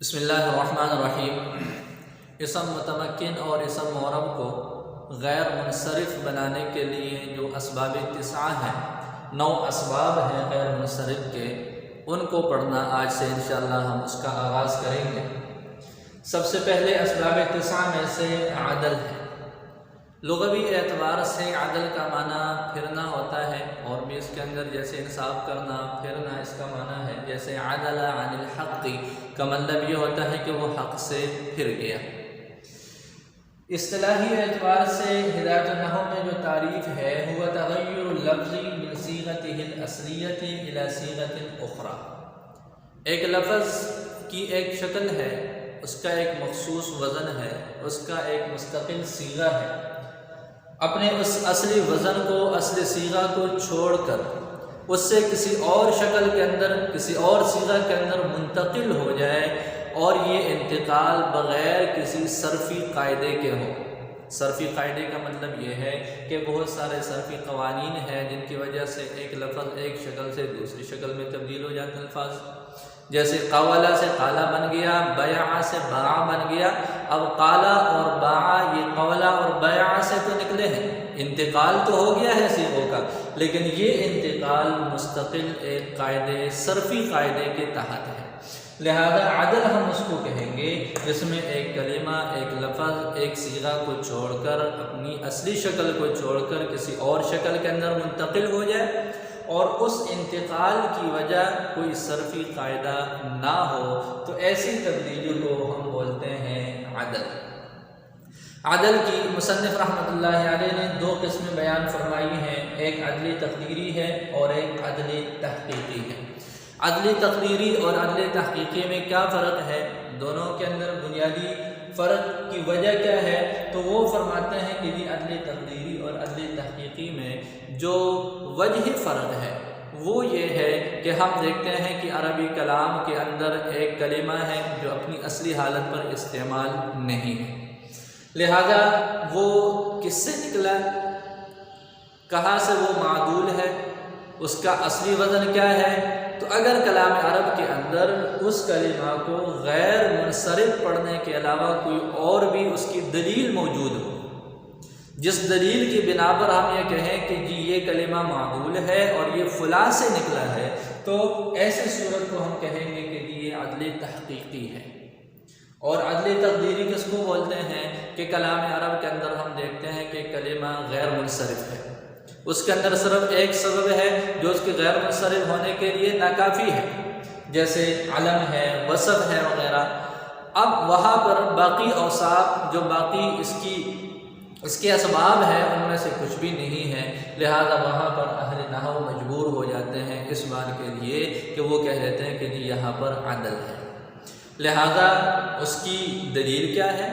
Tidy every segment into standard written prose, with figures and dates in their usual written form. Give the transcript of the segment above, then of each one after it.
بسم اللہ الرحمن الرحیم۔ اسم متمکن اور اسم معرب کو غیر منصرف بنانے کے لیے جو اسباب 9 ہیں، 9 اسباب ہیں غیر منصرف کے، ان کو پڑھنا آج سے انشاءاللہ ہم اس کا آغاز کریں گے۔ سب سے پہلے اسباب 9 میں سے عدل ہے۔ لغوی اعتبار سے عدل کا معنی پھرنا ہوتا ہے، اور بھی اس کے اندر جیسے انصاف کرنا، پھرنا اس کا معنی ہے۔ جیسے عدل عن الحق کا مطلب یہ ہوتا ہے کہ وہ حق سے پھر گیا۔ اصطلاحی اعتبار سے ہدایت النحو میں جو تعریف ہے وہ تغیر اللفظ من صیغته الاصلیۃ الی صیغۃ اخرى۔ ایک لفظ کی ایک شکل ہے، اس کا ایک مخصوص وزن ہے، اس کا ایک مستقل صیغہ ہے، اپنے اس اصلی وزن کو، اصلی صیغہ کو چھوڑ کر اس سے کسی اور شکل کے اندر، کسی اور صیغہ کے اندر منتقل ہو جائے، اور یہ انتقال بغیر کسی صرفی قاعدے کے ہو۔ صرفی قاعدے کا مطلب یہ ہے کہ بہت سارے صرفی قوانین ہیں جن کی وجہ سے ایک لفظ ایک شکل سے دوسری شکل میں تبدیل ہو جاتے ہیں الفاظ۔ جیسے قولا سے قالا بن گیا، بیع سے باع بن گیا۔ اب قالا اور باع یہ قولا اور بیع سے تو نکلے ہیں، انتقال تو ہو گیا ہے صیغوں کا، لیکن یہ انتقال مستقل ایک قاعدے، صرفی قاعدے کے تحت ہے۔ لہذا عدل ہم اس کو کہیں گے جس میں ایک کلمہ، ایک لفظ، ایک صیغہ کو چھوڑ کر، اپنی اصلی شکل کو چھوڑ کر کسی اور شکل کے اندر منتقل ہو جائے، اور اس انتقال کی وجہ کوئی صرفی قاعدہ نہ ہو، تو ایسی تبدیلی کو ہم بولتے ہیں عدل۔ عدل کی مصنف رحمۃ اللہ علیہ نے 2 قسمیں بیان فرمائی ہیں، ایک عدل تقدیری ہے اور ایک عدل تحقیقی ہے۔ عدل تقدیری اور عدل تحقیقی میں کیا فرق ہے؟ دونوں کے اندر بنیادی فرق کی وجہ کیا ہے؟ تو وہ فرماتے ہیں کہ یہ عدل تقدیری اور عدل تحقیقی میں جو وجہ فرق ہے وہ یہ ہے کہ ہم دیکھتے ہیں کہ عربی کلام کے اندر ایک کلمہ ہے جو اپنی اصلی حالت پر استعمال نہیں ہے، لہذا وہ کس سے نکلا، کہاں سے وہ معدول ہے، اس کا اصلی وزن کیا ہے۔ تو اگر کلام عرب کے اندر اس کلمہ کو غیر منصرف پڑھنے کے علاوہ کوئی اور بھی اس کی دلیل موجود ہو، جس دلیل کی بنا پر ہم یہ کہیں کہ جی یہ کلمہ معدول ہے اور یہ فلاں سے نکلا ہے، تو ایسی صورت کو ہم کہیں گے کہ جی یہ عدل تحقیقی ہے۔ اور عدل تقدیری کس کو بولتے ہیں کہ کلام عرب کے اندر ہم دیکھتے ہیں کہ کلمہ غیر منصرف ہے، اس کے اندر صرف ایک سبب ہے جو اس کے غیر منصرف ہونے کے لیے ناکافی ہے، جیسے علم ہے، وصف ہے وغیرہ۔ اب وہاں پر باقی اوصاف جو باقی اس کے اسباب ہیں ان میں سے کچھ بھی نہیں ہے، لہذا وہاں پر اہل نحو مجبور ہو جاتے ہیں اس بات کے لیے کہ وہ کہہ دیتے ہیں کہ جی یہاں پر عدل ہے۔ لہذا اس کی دلیل کیا ہے،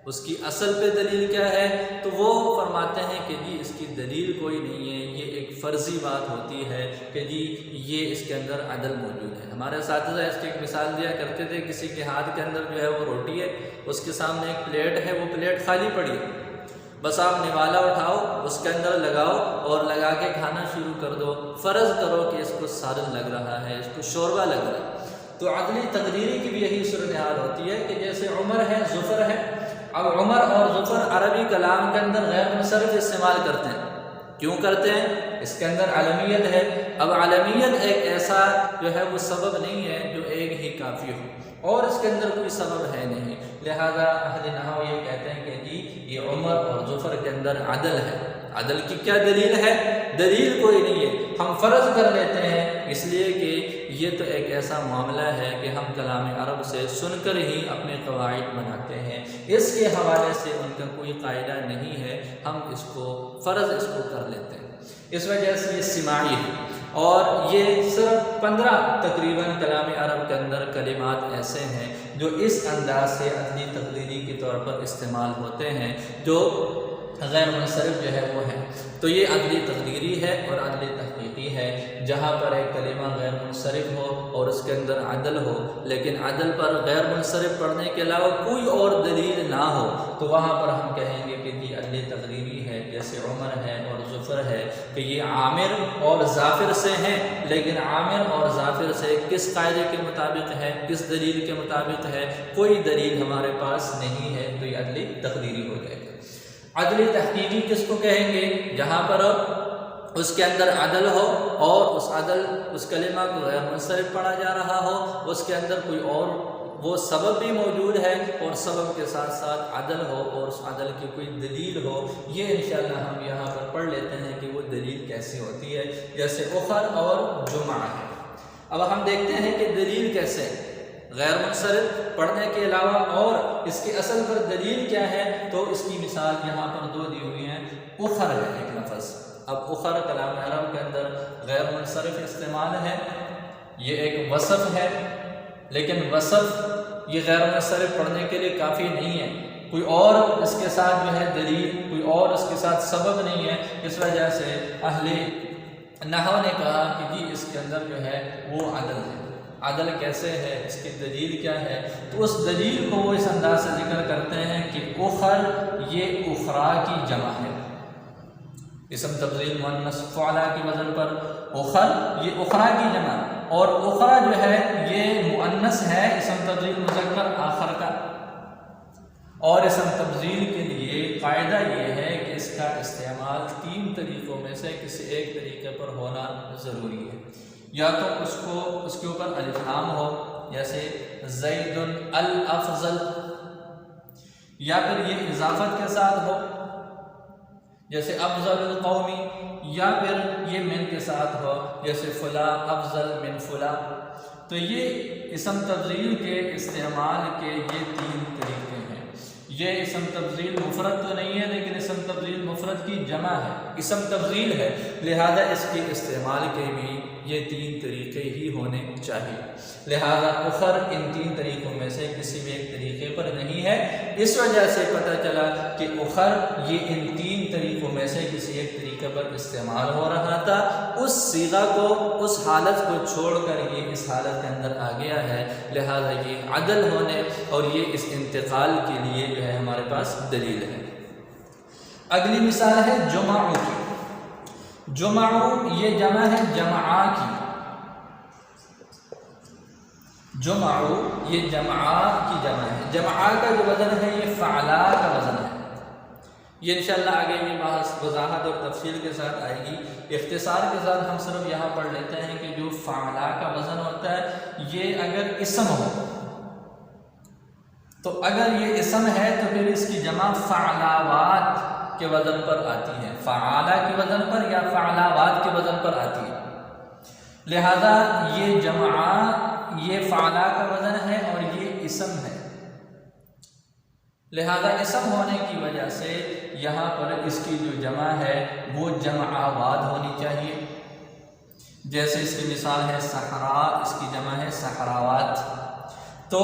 اس کی اصل پہ دلیل کیا ہے؟ تو وہ فرماتے ہیں کہ جی اس کی دلیل کوئی نہیں ہے، یہ ایک فرضی بات ہوتی ہے کہ جی یہ اس کے اندر عدل موجود ہے۔ ہمارے اساتذہ اس کی ایک مثال دیا کرتے تھے، کسی کے ہاتھ کے اندر جو ہے وہ روٹی ہے، اس کے سامنے ایک پلیٹ ہے، وہ پلیٹ خالی پڑی ہے، بس آپ نوالا اٹھاؤ، اس کے اندر لگاؤ اور لگا کے کھانا شروع کر دو، فرض کرو کہ اس کو سالن لگ رہا ہے، اس کو شوربہ لگ رہا ہے۔ تو عدل تقدیری کی بھی یہی صورتحال ہوتی ہے کہ جیسے عمر ہے، ظفر ہے۔ اب عمر اور ظفر عربی کلام کے اندر غیر منصرف استعمال کرتے ہیں، کیوں کرتے ہیں؟ اس کے اندر عالمیت ہے۔ اب عالمیت ایک ایسا جو ہے وہ سبب نہیں ہے جو ایک ہی کافی ہو، اور اس کے اندر کوئی سبب ہے نہیں، لہذا اہل نحو یہ کہتے ہیں کہ جی یہ عمر اور ظفر کے اندر عدل ہے۔ عدل کی کیا دلیل ہے؟ دلیل کوئی نہیں ہے، ہم فرض کر لیتے ہیں، اس لیے کہ یہ تو ایک ایسا معاملہ ہے کہ ہم کلام عرب سے سن کر ہی اپنے قواعد بناتے ہیں، اس کے حوالے سے ان کا کوئی قاعدہ نہیں ہے، ہم اس کو فرض اس کو کر لیتے ہیں، اس وجہ سے یہ سماعی ہے۔ اور یہ صرف 15 تقریباً کلام عرب کے اندر کلمات ایسے ہیں جو اس انداز سے عدلی تقدیری کے طور پر استعمال ہوتے ہیں، جو غیر منصرف جو ہے وہ ہے۔ تو یہ عدلی تقدیری ہے اور عدلی تحقیقی ہے، جہاں پر ایک کلمہ غیر منصرف ہو اور اس کے اندر عدل ہو، لیکن عدل پر غیر منصرف پڑھنے کے علاوہ کوئی اور دلیل نہ ہو، تو وہاں پر ہم کہیں گے کہ یہ عدلی تقدیری ہے۔ جیسے جیسے عمر ہے اور ظفر ہے کہ یہ عامر اور ظافر سے ہیں، لیکن عامر اور ظافر سے کس قاعدے کے مطابق ہے، کس دلیل کے مطابق ہے؟ کوئی دلیل ہمارے پاس نہیں ہے، تو یہ عدل تقدیری ہو جائے گا۔ عدل تحقیقی کس کو کہیں گے؟ جہاں پر اس کے اندر عدل ہو اور اس کلمہ کو غیر منصرف پڑھا جا رہا ہو، اس کے اندر کوئی اور وہ سبب بھی موجود ہے اور سبب کے ساتھ ساتھ عدل ہو اور اس عدل کی کوئی دلیل ہو۔ یہ انشاءاللہ ہم یہاں پر پڑھ لیتے ہیں کہ وہ دلیل کیسی ہوتی ہے، جیسے اخر اور جمعہ ہے۔ اب ہم دیکھتے ہیں کہ دلیل کیسے ہے، غیر منصرف پڑھنے کے علاوہ اور اس کی اصل پر دلیل کیا ہے؟ تو اس کی مثال یہاں پر دو دی ہوئی ہیں۔ اخر ہے ایک لفظ، اب اخر کلام عرب کے اندر غیر منصرف استعمال ہے، یہ ایک وصف ہے، لیکن وصف یہ غیر منصرف پڑھنے کے لیے کافی نہیں ہے، کوئی اور اس کے ساتھ جو ہے دلیل، کوئی اور اس کے ساتھ سبب نہیں ہے۔ اس وجہ سے اہل نحو نے کہا کہ جی اس کے اندر جو ہے وہ عدل ہے۔ عدل کیسے ہے، اس کی دلیل کیا ہے؟ تو اس دلیل کو وہ اس انداز سے ذکر کرتے ہیں کہ اخر یہ اخرا کی جمع ہے، اسم تفضیل مؤنث فعلا کی وزن پر اخر یہ اخرا کی جمع، اور اخرا جو ہے یہ مؤنث ہے اسم تفضیل مذکر آخر کا، اور اسم تفضیل کے لیے قاعدہ یہ ہے کہ اس کا استعمال تین طریقوں میں سے کسی ایک طریقے پر ہونا ضروری ہے، یا تو اس کے اوپر الف لام ہو، جیسے زید الافضل، یا پھر یہ اضافت کے ساتھ ہو جیسے افضل القومی، یا پھر یہ من کے ساتھ ہو جیسے فلاں افضل من فلاں۔ تو یہ اسم تفضیل کے استعمال کے یہ تین طریقے ہیں۔ یہ اسم تفضیل مفرد تو نہیں ہے، لیکن اسم تفضیل مفرد کی جمع ہے، اسم تفضیل ہے، لہذا اس کے استعمال کے بھی یہ تین طریقے ہی ہونے چاہیے، لہذا اخر ان تین طریقوں میں سے کسی بھی ایک طریقے پر نہیں ہے۔ اس وجہ سے پتہ چلا کہ اخر یہ ان تین طریقوں میں سے کسی ایک طریقے پر استعمال ہو رہا تھا، اس صیغہ کو، اس حالت کو چھوڑ کر یہ اس حالت کے اندر آ گیا ہے، لہذا یہ عدل ہونے اور یہ اس انتقال کے لیے جو ہے ہمارے پاس دلیل ہے۔ اگلی مثال ہے جمعہ کی۔ جمعہ یہ جمع ہے جمعہ کی، جمعہ یہ جمعہ کی جمع ہے، جمعہ کا جو وزن ہے یہ فعلا کا وزن ہے۔ یہ انشاءاللہ آگے بھی بحث وضاحت اور تفصیل کے ساتھ آئے گی، اختصار کے ساتھ ہم صرف یہاں پڑھ لیتے ہیں کہ جو فعلا کا وزن ہوتا ہے یہ اگر اسم ہو، تو اگر یہ اسم ہے تو پھر اس کی جمع فعلاوات کے وزن پر آتی ہے، فعالہ کے وزن پر یا فعلاوات کے وزن پر آتی ہے، لہذا یہ جمعہ یہ فعلا کا وزن ہے اور یہ اسم ہے، لہذا اسم ہونے کی وجہ سے یہاں پر اس کی جو جمع ہے وہ جمعاوات ہونی چاہیے، جیسے اس کی مثال ہے صحرا، اس کی جمع ہے صحراوات، تو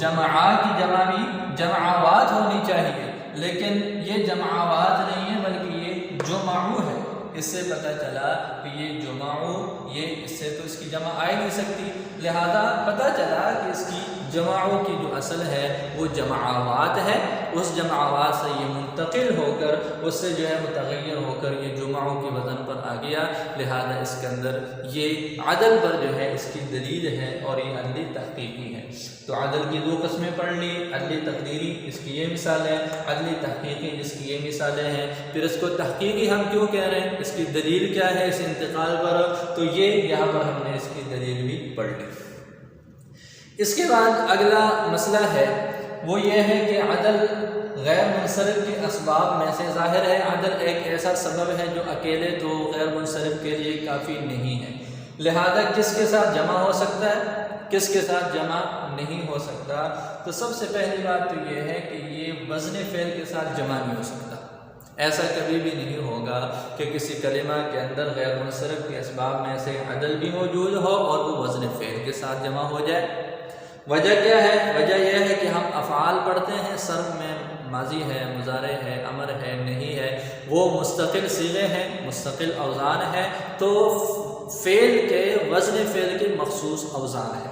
جمعہ کی جمع بھی جمعاوات ہونی چاہیے، لیکن یہ جمعاوات نہیں ہے بلکہ یہ جمعو ہے۔ اس سے پتہ چلا کہ یہ جمعو، یہ اس سے تو اس کی جمع آ ہی نہیں سکتی، لہذا پتہ چلا کہ اس کی جمعو کی جو اصل ہے وہ جمعاوات ہے، اس جمعاوات سے یہ منتقل ہو کر اس سے جو ہے متغیر ہو کر یہ جمعو کے وزن پر آ گیا، لہذا اس کے اندر یہ عدل پر جو ہے اس کی دلیل ہے اور یہ عدل تحقیقی ہے۔ تو عدل کی دو قسمیں پڑھ لی، عدل تقدیری اس کی یہ مثال ہے، عدل تحقیقی جس کی یہ مثالیں ہیں۔ پھر اس کو تحقیقی ہم کیوں کہہ رہے ہیں، اس کی دلیل کیا ہے اس انتقال پر، تو یہ یہاں پر ہم نے اس کی دلیل بھی پڑھ لی۔ اس کے بعد اگلا مسئلہ ہے وہ یہ ہے کہ عدل غیر منصرف کے اسباب میں سے ظاہر ہے عدل ایک ایسا سبب ہے جو اکیلے تو غیر منصرف کے لیے کافی نہیں ہے، لہذا کس کے ساتھ جمع ہو سکتا ہے، کس کے ساتھ جمع نہیں ہو سکتا۔ تو سب سے پہلی بات تو یہ ہے کہ یہ وزن فعل کے ساتھ جمع نہیں ہو سکتا، ایسا کبھی بھی نہیں ہوگا کہ کسی کلمہ کے اندر غیر منصرف کے اسباب میں سے عدل بھی موجود ہو اور وہ وزن فعل کے ساتھ جمع ہو جائے۔ وجہ کیا ہے؟ وجہ یہ ہے کہ ہم افعال پڑھتے ہیں، صرف میں ماضی ہے، مضارع ہے، امر ہے، نہیں ہے، وہ مستقل صیغے ہیں، مستقل اوزان ہے، تو فعل کے وزن فعل کے مخصوص اوزان ہے،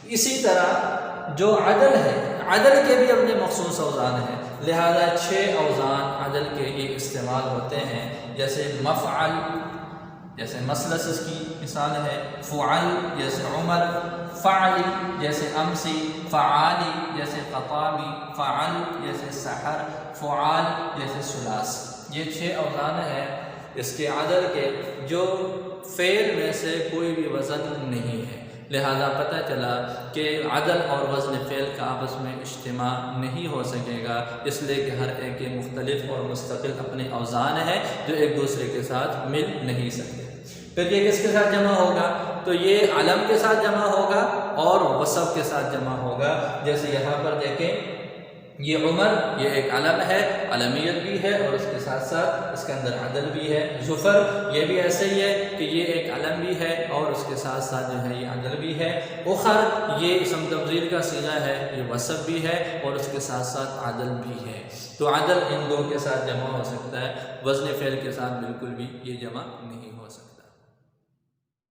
اسی طرح جو عدل ہے، عدل کے بھی اپنے مخصوص اوزان ہیں، لہذا 6 اوزان عدل کے یہ استعمال ہوتے ہیں، جیسے مفعل جیسے مثلث اس کی مثال ہے، فعل جیسے عمر، فعل جیسے امسی، فعالی جیسے قطامی، فعل جیسے سحر، فعال جیسے ثلاث۔ یہ 6 اوزان ہیں اس کے عدل کے، جو فعل میں سے کوئی بھی وزن نہیں ہے، لہذا پتہ چلا کہ عدل اور وزن فعل کا آپس میں اجتماع نہیں ہو سکے گا، اس لیے کہ ہر ایک کے مختلف اور مستقل اپنے اوزان ہیں جو ایک دوسرے کے ساتھ مل نہیں سکتے۔ پھر یہ کس کے ساتھ جمع ہوگا؟ تو یہ علم کے ساتھ جمع ہوگا اور وصف کے ساتھ جمع ہوگا، جیسے یہاں پر دیکھیں یہ عمر، یہ ایک علم ہے، علمیت بھی ہے اور اس کے ساتھ ساتھ اس کے اندر عدل بھی ہے۔ ظفر یہ بھی ایسے ہی ہے کہ یہ ایک علم بھی ہے اور اس کے ساتھ ساتھ جو ہے یہ عدل بھی ہے۔ اخر یہ اسم تفضیل کا صیغہ ہے، یہ وصف بھی ہے اور اس کے ساتھ ساتھ عدل بھی ہے۔ تو عدل ان دو کے ساتھ جمع ہو سکتا ہے، وزن فعل کے ساتھ بالکل بھی یہ جمع نہیں ہو سکتا۔